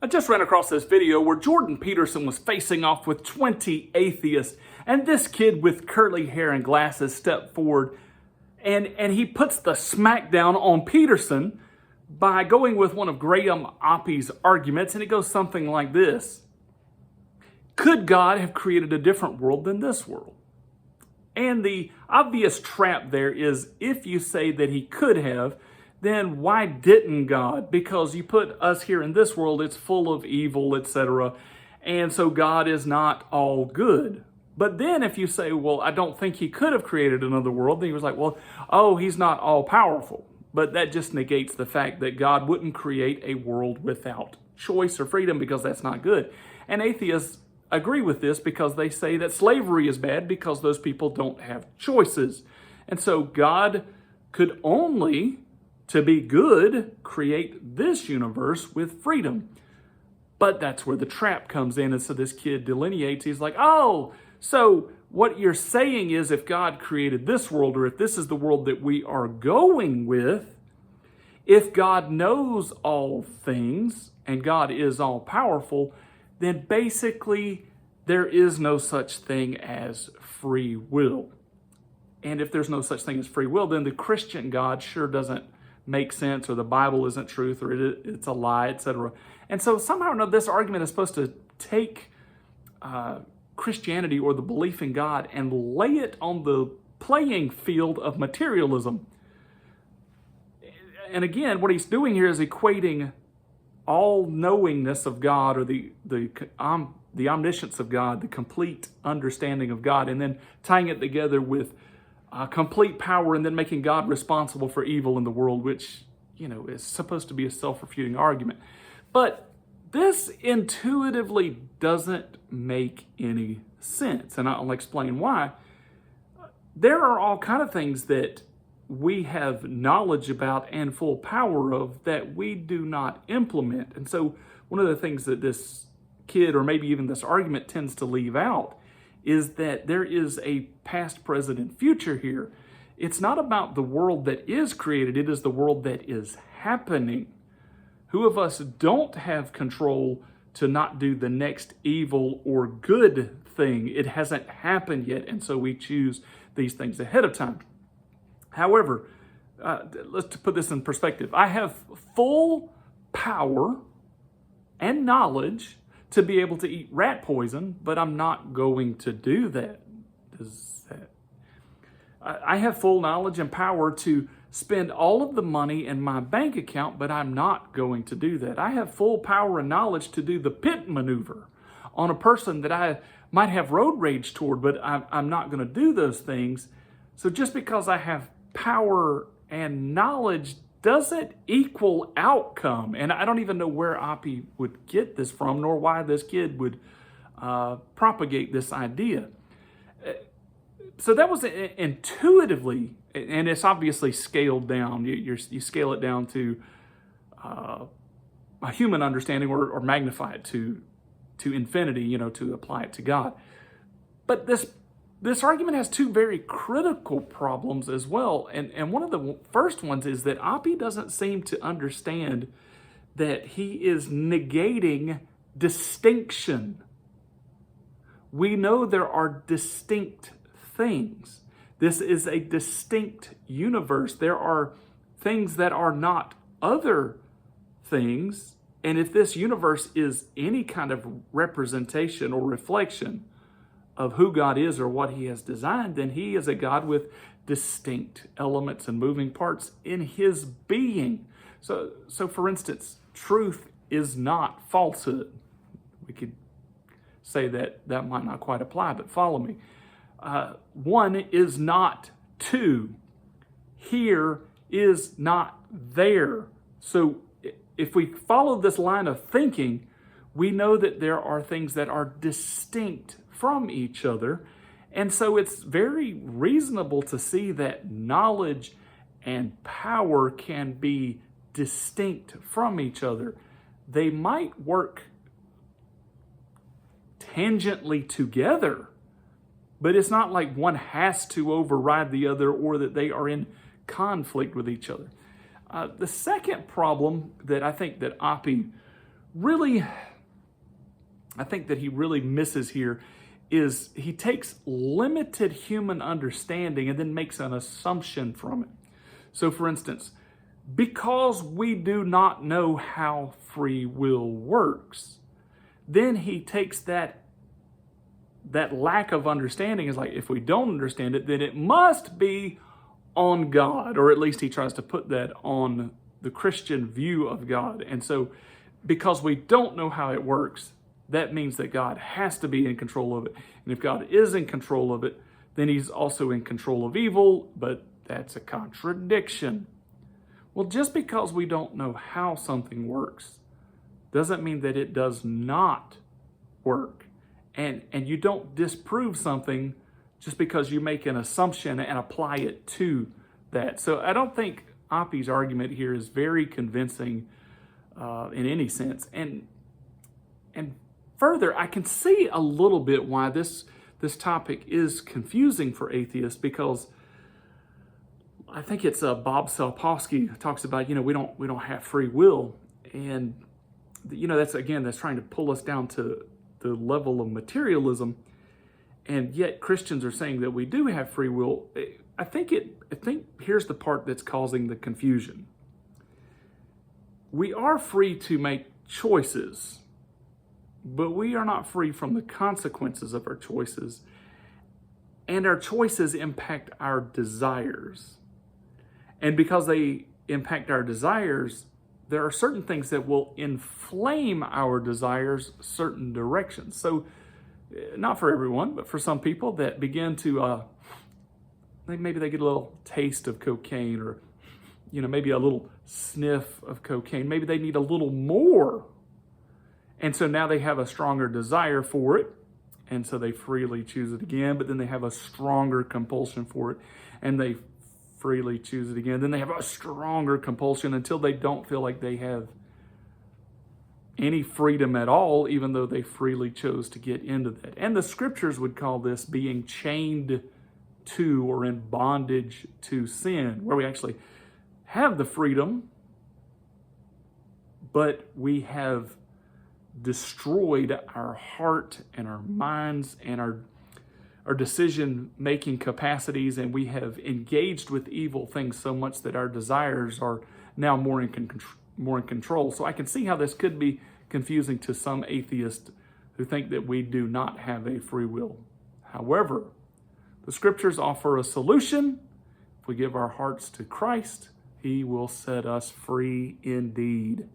I just ran across this video where Jordan Peterson was facing off with 20 atheists, and this kid with curly hair and glasses stepped forward and he puts the smackdown on Peterson by going with one of Graham Oppy's arguments, and it goes something like this. Could God have created a different world than this world? And the obvious trap there is, if you say that he could have, then why didn't God? Because you put us here in this world, it's full of evil, etc. And so God is not all good. But then if you say, well, I don't think he could have created another world, then he was like, well, oh, he's not all powerful. But that just negates the fact that God wouldn't create a world without choice or freedom, because that's not good. And atheists agree with this because they say that slavery is bad because those people don't have choices. And so God could only, to be good, create this universe with freedom. But that's where the trap comes in. And so this kid delineates, he's like, oh, so what you're saying is if God created this world, or if this is the world that we are going with, if God knows all things and God is all powerful, then basically there is no such thing as free will. And if there's no such thing as free will, then the Christian God sure doesn't make sense, or the Bible isn't truth, or it's a lie, etc. And so somehow or another, this argument is supposed to take Christianity, or the belief in God, and lay it on the playing field of materialism. And again, what he's doing here is equating all-knowingness of God, or the omniscience of God, the complete understanding of God, and then tying it together with complete power, and then making God responsible for evil in the world, which, is supposed to be a self-refuting argument. But this intuitively doesn't make any sense, and I'll explain why. There are all kinds of things that we have knowledge about and full power of that we do not implement. And so one of the things that this kid, or maybe even this argument, tends to leave out is that there is a past, present, and future here. It's not about the world that is created, it is the world that is happening. Who of us don't have control to not do the next evil or good thing? It hasn't happened yet, and so we choose these things ahead of time. However, let's put this in perspective. I have full power and knowledge to be able to eat rat poison, but I'm not going to do that. I have full knowledge and power to spend all of the money in my bank account, but I'm not going to do that. I have full power and knowledge to do the pit maneuver on a person that I might have road rage toward, but I'm not going to do those things. So just because I have power and knowledge doesn't equal outcome. And I don't even know where Oppy would get this from, nor why this kid would propagate this idea. So that was intuitively, and it's obviously scaled down. You scale it down to a human understanding, or magnify it to infinity, to apply it to God. But this argument has two very critical problems as well. And one of the first ones is that Oppy doesn't seem to understand that he is negating distinction. We know there are distinct things. This is a distinct universe. There are things that are not other things. And if this universe is any kind of representation or reflection of who God is or what he has designed, then he is a God with distinct elements and moving parts in his being. So for instance, truth is not falsehood. We could say that might not quite apply, but follow me. One is not two. Here is not there. So if we follow this line of thinking, we know that there are things that are distinct from each other. And so it's very reasonable to see that knowledge and power can be distinct from each other. They might work tangentially together, but it's not like one has to override the other, or that they are in conflict with each other. The second problem that I think that Oppy really, I think that he really misses here is he takes limited human understanding and then makes an assumption from it. So for instance, because we do not know how free will works, then he takes that lack of understanding is like, if we don't understand it, then it must be on God, or at least he tries to put that on the Christian view of God. And so because we don't know how it works, that means that God has to be in control of it. And if God is in control of it, then he's also in control of evil, but that's a contradiction. Well, just because we don't know how something works doesn't mean that it does not work. And you don't disprove something just because you make an assumption and apply it to that. So I don't think Oppy's argument here is very convincing in any sense. And further, I can see a little bit why this topic is confusing for atheists, because I think it's Bob Sapolsky talks about, we don't have free will, and that's trying to pull us down to the level of materialism, and yet Christians are saying that we do have free will. I think here's the part that's causing the confusion. We are free to make choices, but we are not free from the consequences of our choices, and our choices impact our desires. And because they impact our desires, there are certain things that will inflame our desires certain directions. So not for everyone, but for some people that begin to, maybe they get a little taste of cocaine, or, maybe a little sniff of cocaine. Maybe they need a little more. And so now they have a stronger desire for it. And so they freely choose it again, but then they have a stronger compulsion for it. And they freely choose it again. Then they have a stronger compulsion until they don't feel like they have any freedom at all, even though they freely chose to get into that. And the scriptures would call this being chained to or in bondage to sin, where we actually have the freedom, but we have destroyed our heart and our minds and our decision-making capacities, and we have engaged with evil things so much that our desires are now more in control. So I can see how this could be confusing to some atheists who think that we do not have a free will. However, the scriptures offer a solution. If we give our hearts to Christ, he will set us free indeed.